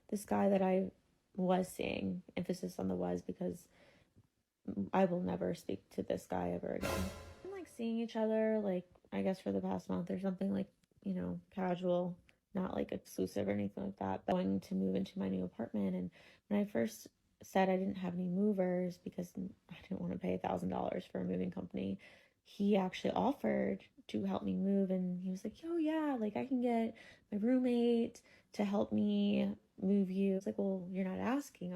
this guy that I was seeing, emphasis on the was, because I will never speak to this guy ever again. And like seeing each other, like I guess for the past month or something, like, casual, not like exclusive or anything like that. But going to move into my new apartment, and when I first said I didn't have any movers because I didn't want to pay $1,000 for a moving company, he actually offered to help me move, and he was like, "Oh yeah, like I can get my roommate to help me move you." It's like, "Well, you're not asking.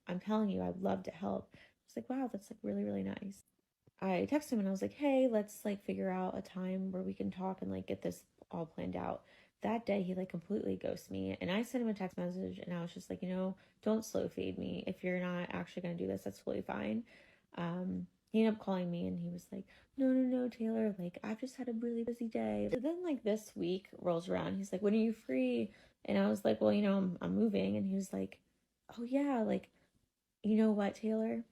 I'm telling you, I'd love to help." It's like, "Wow, that's like really, really nice." I texted him and I was like, "Hey, let's like figure out a time where we can talk and like get this all planned out." That day he like completely ghosted me, and I sent him a text message and I was just like, don't slow fade me. If you're not actually gonna do this, that's totally fine. He ended up calling me and he was like, "No, no, no, Taylor, like I've just had a really busy day." So then like this week rolls around. He's like, "When are you free?" And I was like, "Well, I'm moving." And he was like, "Oh yeah, like, you know what, Taylor?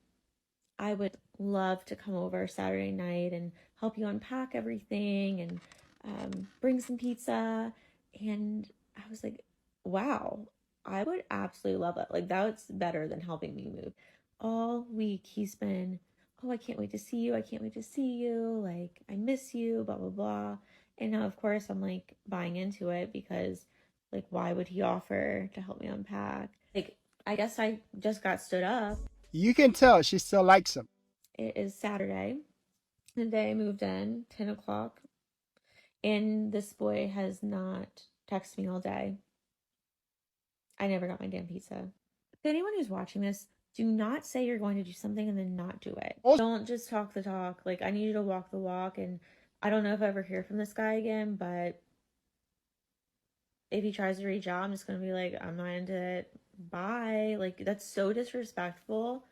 I would love to come over Saturday night and help you unpack everything and bring some pizza." And I was like, "Wow, I would absolutely love that. Like, that's better than helping me move." All week he's been, "Oh, I can't wait to see you. I can't wait to see you. Like, I miss you, blah, blah, blah." And now, of course, I'm like buying into it because, like, why would he offer to help me unpack? Like, I guess I just got stood up. You can tell she still likes him. It is Saturday, the day I moved in, 10 o'clock, and this boy has not texted me all day. I never got my damn pizza. To anyone who's watching this, do not say you're going to do something and then not do it. Also, Don't just talk the talk. Like, I need you to walk the walk, and I don't know if I ever hear from this guy again, but if he tries to reach out, I'm just going to be like, "I'm not into it. Bye." Like, that's so disrespectful.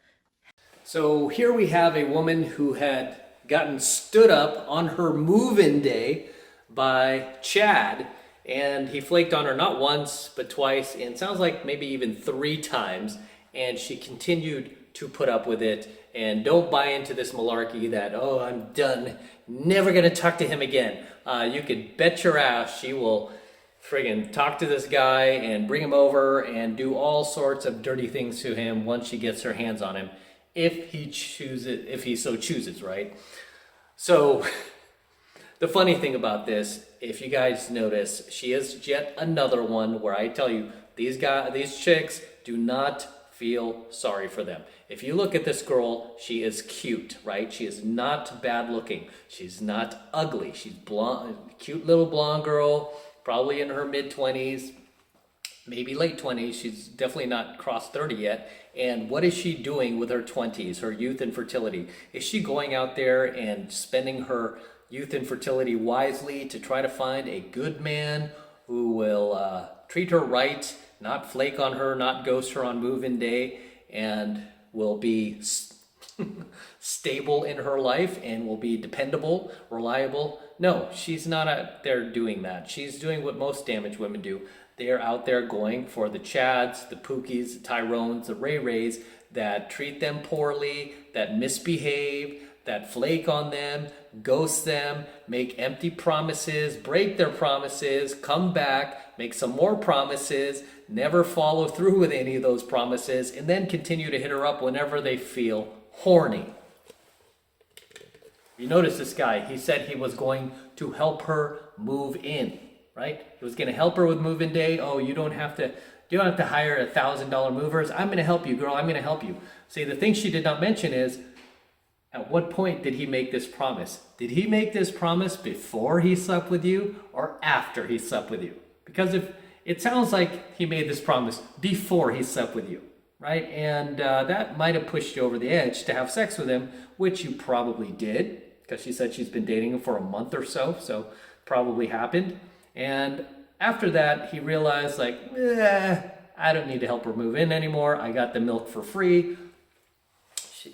So here we have a woman who had gotten stood up on her move-in day by Chad, and he flaked on her not once but twice, and sounds like maybe even 3 times, and she continued to put up with it. And don't buy into this malarkey that, "Oh, I'm done, never gonna talk to him again." You could bet your ass she will friggin' talk to this guy and bring him over and do all sorts of dirty things to him once she gets her hands on him, if he so chooses, right? So the funny thing about this, if you guys notice, she is yet another one where I tell you, these chicks, do not feel sorry for them. If you look at this girl, she is cute, right? She is not bad looking. She's not ugly. She's blonde, cute little blonde girl, probably in her mid-20s, maybe late 20s. She's definitely not crossed 30 yet. And what is she doing with her 20s, her youth and fertility? Is she going out there and spending her youth and fertility wisely to try to find a good man who will treat her right, not flake on her, not ghost her on move-in day, and will be stable in her life and will be dependable, reliable? No, she's not out there doing that. She's doing what most damaged women do. They are out there going for the Chads, the Pookies, the Tyrones, the Ray Rays that treat them poorly, that misbehave, that flake on them, ghost them, make empty promises, break their promises, come back, make some more promises, never follow through with any of those promises, and then continue to hit her up whenever they feel horny. You notice this guy, he said he was going to help her move in, right? He was going to help her with move-in day. "Oh, you don't have to hire $1,000 movers. I'm going to help you, girl. I'm going to help you." See, the thing she did not mention is, at what point did he make this promise? Did he make this promise before he slept with you or after he slept with you? Because if it sounds like he made this promise before he slept with you, right? And that might have pushed you over the edge to have sex with him, which you probably did, because she said she's been dating him for a month or so probably happened. And after that, he realized, like, I don't need to help her move in anymore. I got the milk for free,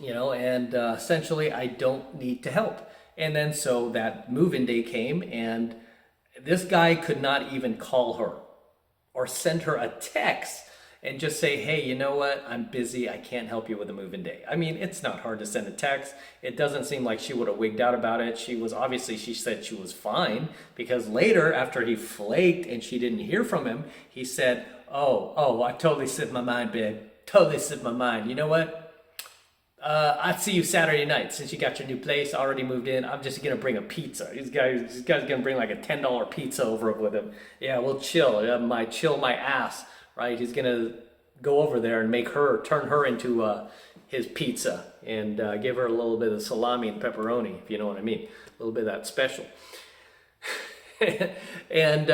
and essentially I don't need to help. And then so that move-in day came, and this guy could not even call her or send her a text and just say, "Hey, you know what? I'm busy. I can't help you with a move-in day." I mean, it's not hard to send a text. It doesn't seem like she would have wigged out about it. She said she was fine, because later, after he flaked and she didn't hear from him, he said, Oh, I totally slipped my mind, babe. Totally slipped my mind. You know what? I'd see you Saturday night. Since you got your new place, already moved in, I'm just gonna bring a pizza. This guy's gonna bring like a $10 pizza over with him. Yeah, we'll chill. Chill my ass, right? He's gonna go over there and turn her into his pizza and give her a little bit of salami and pepperoni, if you know what I mean. A little bit of that special. And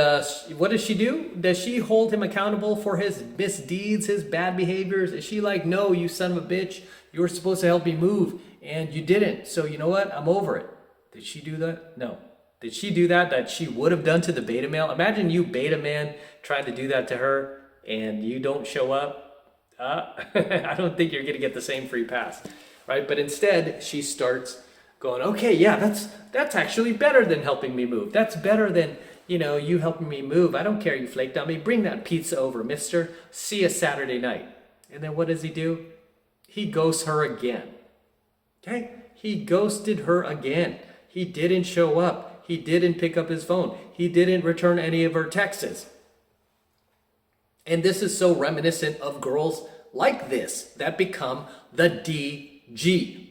what does she do? Does she hold him accountable for his misdeeds, his bad behaviors? Is she like, no, you son of a bitch, you were supposed to help me move and you didn't. So you know what? I'm over it. Did she do that? No. Did she do that she would have done to the beta male? Imagine you beta man trying to do that to her and you don't show up. I don't think you're going to get the same free pass, right? But instead, she starts going, okay, yeah, that's actually better than helping me move. That's better than, you helping me move. I don't care you flaked on me. Bring that pizza over, mister. See you Saturday night. And then what does he do? He ghosts her again. Okay? He ghosted her again. He didn't show up. He didn't pick up his phone. He didn't return any of her texts. And this is so reminiscent of girls like this that become the DG.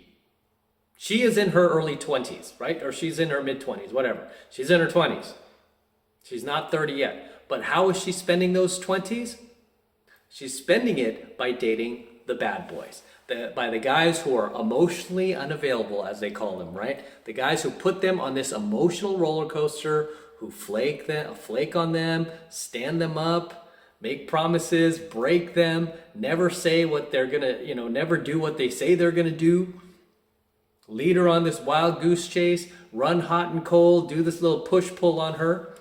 She is in her early 20s, right? Or she's in her mid-20s, whatever. She's in her 20s. She's not 30 yet. But how is she spending those 20s? She's spending it by dating the bad boys. By the guys who are emotionally unavailable, as they call them, right? The guys who put them on this emotional roller coaster, who flake on them, stand them up, make promises, break them, never say what they're gonna, never do what they say they're gonna do. Lead her on this wild goose chase, run hot and cold, do this little push-pull on her.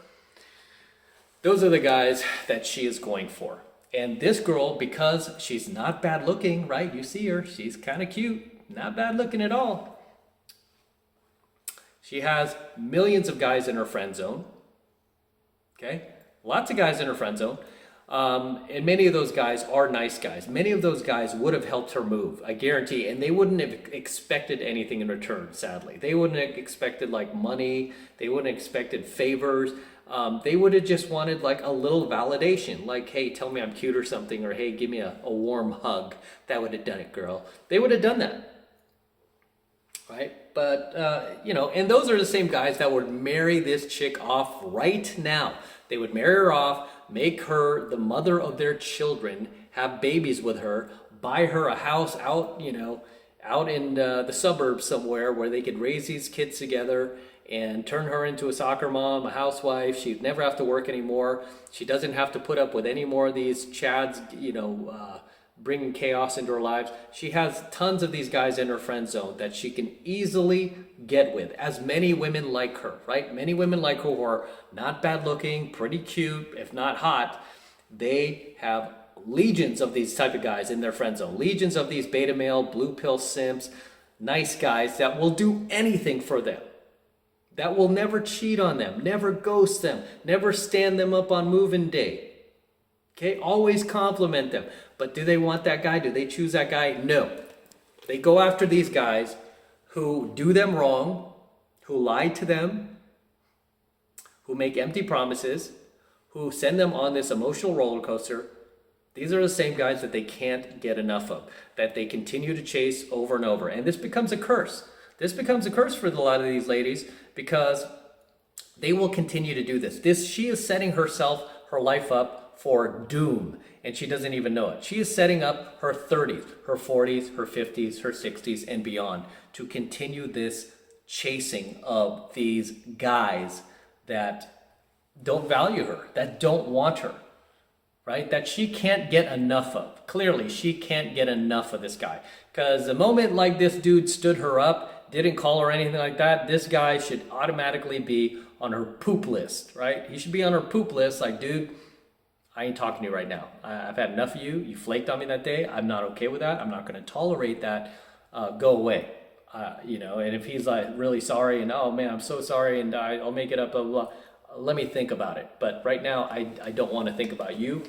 Those are the guys that she is going for. And this girl, because she's not bad looking, right? You see her, she's kind of cute, not bad looking at all. She has millions of guys in her friend zone. Okay? Lots of guys in her friend zone. And many of those guys are nice guys. Many of those guys would have helped her move, I guarantee. And they wouldn't have expected anything in return, sadly. They wouldn't have expected like money. They wouldn't have expected favors. They would have just wanted like a little validation. Like, hey, tell me I'm cute or something. Or hey, give me a warm hug. That would have done it, girl. They would have done that. Right? But, and those are the same guys that would marry this chick off right now. They would marry her off, make her the mother of their children, have babies with her, buy her a house out in the suburbs somewhere where they could raise these kids together and turn her into a soccer mom, a housewife. She'd never have to work anymore. She doesn't have to put up with any more of these chads, bringing chaos into her lives. She has tons of these guys in her friend zone that she can easily get with, as many women like her, right? Many women like her who are not bad looking, pretty cute, if not hot. They have legions of these type of guys in their friend zone. Legions of these beta male, blue pill simps, nice guys that will do anything for them. That will never cheat on them, never ghost them, never stand them up on moving day. Okay, always compliment them. But do they want that guy? Do they choose that guy? No. They go after these guys who do them wrong, who lie to them, who make empty promises, who send them on this emotional roller coaster. These are the same guys that they can't get enough of, that they continue to chase over and over. And this becomes a curse. This becomes a curse for a lot of these ladies because they will continue to do this. She is setting her life up for doom, and she doesn't even know it. She is setting up her 30s, her 40s, her 50s, her 60s, and beyond to continue this chasing of these guys that don't value her, that don't want her, right? That she can't get enough of. Clearly, she can't get enough of this guy. Because the moment like this dude stood her up, didn't call her anything like that, this guy should automatically be on her poop list, right? He should be on her poop list like, dude, I ain't talking to you right now. I've had enough of you. You flaked on me that day. I'm not okay with that. I'm not going to tolerate that. Go away. And if he's like really sorry and, oh man, I'm so sorry and I'll make it up, blah, blah, blah. Let me think about it. But right now, I don't want to think about you.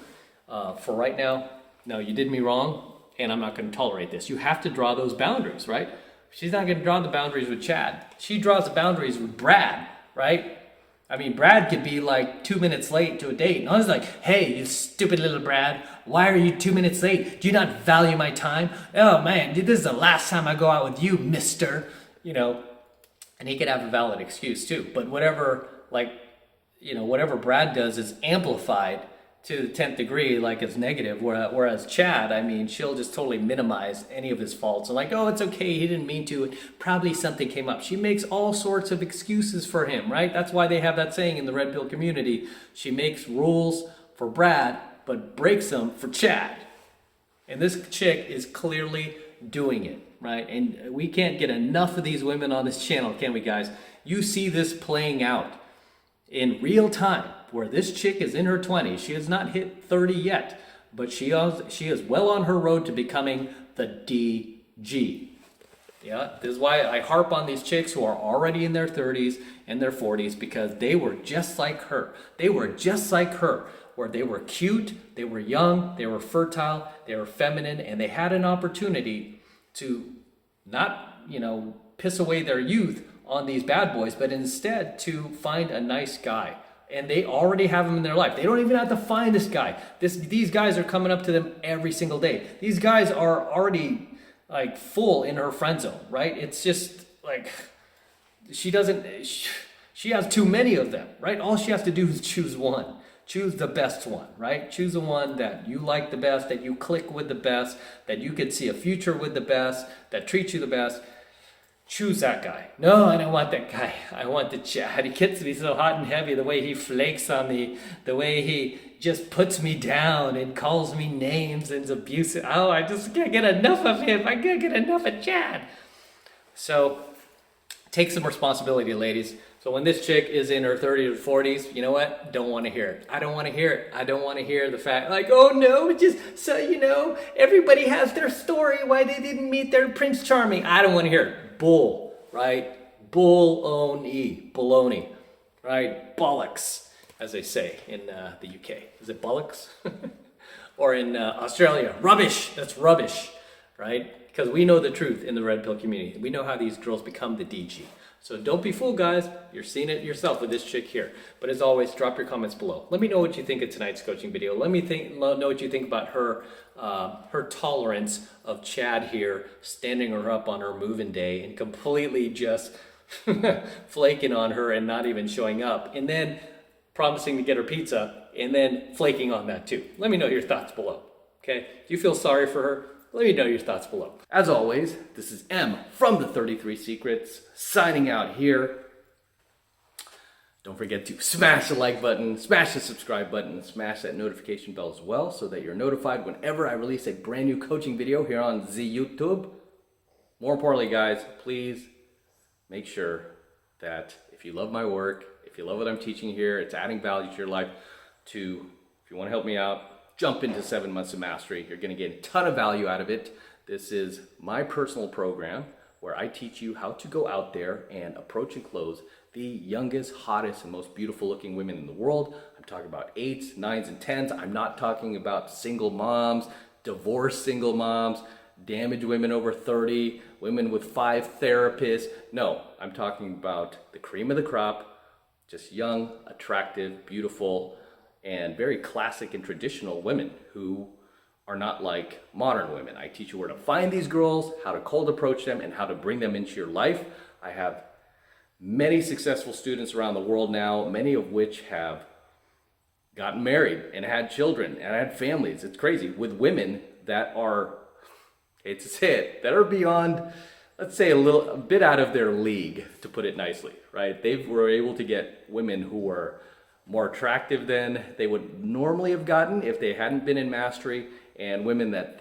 For right now, no, you did me wrong and I'm not going to tolerate this. You have to draw those boundaries, right? She's not going to draw the boundaries with Chad. She draws the boundaries with Brad, right? I mean, Brad could be like 2 minutes late to a date, and I was like, hey, you stupid little Brad, why are you 2 minutes late? Do you not value my time? Oh man, this is the last time I go out with you, mister. You know, and he could have a valid excuse too. But whatever, like, you know, whatever Brad does is amplified to the 10th degree, like it's negative. Whereas Chad, I mean, she'll just totally minimize any of his faults and like, oh, it's okay, he didn't mean to. Probably something came up. She makes all sorts of excuses for him, right? That's why they have that saying in the Red Pill community. She makes rules for Brad, but breaks them for Chad. And this chick is clearly doing it, right? And we can't get enough of these women on this channel, can we, guys? You see this playing out in real time, where this chick is in her 20s. She has not hit 30 yet, but she is well on her road to becoming the DG. Yeah, this is why I harp on these chicks who are already in their 30s and their 40s, because they were just like her. They were just like her, where they were cute, they were young, they were fertile, they were feminine, and they had an opportunity to not, you know, piss away their youth on these bad boys, but instead to find a nice guy. And they already have him in their life. They don't even have to find this guy. These guys are coming up to them every single day. These guys are already like full in her friend zone, right? It's just like she has too many of them, right? All she has to do is choose one. Choose the best one, right? Choose the one that you like the best, that you click with the best, that you could see a future with the best, that treats you the best. Choose that guy. No, I don't want that guy. I want the Chad. He gets me so hot and heavy, the way he flakes on me, the way he just puts me down and calls me names and is abusive. Oh, I just can't get enough of him. I can't get enough of Chad. So take some responsibility, ladies. So when this chick is in her 30s or 40s, you know what? Don't want to hear it. I don't want to hear it. I don't want to hear the fact like, oh no, just so you know, everybody has their story why they didn't meet their Prince Charming. I don't want to hear it. Bull, right? Bull-o-nie, baloney, right? Bollocks, as they say in the UK. Is it bollocks? Or in Australia, rubbish. That's rubbish, right? Because we know the truth in the Red Pill community. We know how these girls become the DG. So don't be fooled, guys. You're seeing it yourself with this chick here. But as always, drop your comments below. Let me know what you think of tonight's coaching video. Let me know what you think about her tolerance of Chad here, standing her up on her move-in day and completely just flaking on her and not even showing up. And then promising to get her pizza and then flaking on that too. Let me know your thoughts below. Okay? Do you feel sorry for her? Let me know your thoughts below. As always, this is M from the 33 Secrets, signing out here. Don't forget to smash the like button, smash the subscribe button, and smash that notification bell as well so that you're notified whenever I release a brand new coaching video here on the YouTube. More importantly, guys, please make sure that if you love my work, if you love what I'm teaching here, it's adding value to your life, if you want to help me out, jump into 7 months of mastery. You're going to get a ton of value out of it. This is my personal program where I teach you how to go out there and approach and close the youngest, hottest, and most beautiful looking women in the world. I'm talking about 8s, 9s, and 10s. I'm not talking about single moms, divorced single moms, damaged women over 30, women with 5 therapists. No, I'm talking about the cream of the crop, just young, attractive, beautiful, and very classic and traditional women who are not like modern women. I teach you where to find these girls, how to cold approach them, and how to bring them into your life. I have many successful students around the world now, many of which have gotten married and had children and had families. It's crazy, with women that are, hate to say it, that are beyond, let's say a bit out of their league, to put it nicely, right? They were able to get women who were more attractive than they would normally have gotten if they hadn't been in mastery, and women that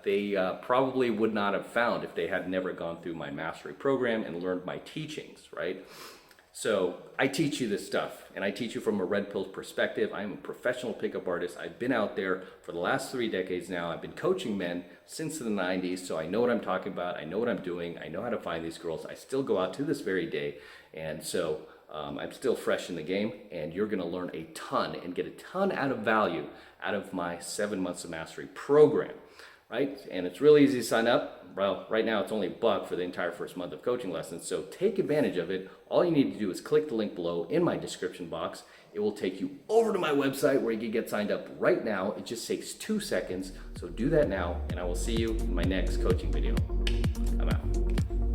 they probably would not have found if they had never gone through my mastery program and learned my teachings, right? So I teach you this stuff, and I teach you from a red pill perspective. I'm a professional pickup artist. I've been out there for the last 3 decades now. I've been coaching men since the 90s, so I know what I'm talking about. I know what I'm doing. I know how to find these girls. I still go out to this very day, and so I'm still fresh in the game, and you're going to learn a ton and get a ton out of value out of my 7 months of mastery program. right? And it's really easy to sign up. Well, right now it's only $1 for the entire first month of coaching lessons, so take advantage of it. All you need to do is click the link below in my description box. It will take you over to my website where you can get signed up right now. It just takes 2 seconds, so do that now, and I will see you in my next coaching video. I'm out.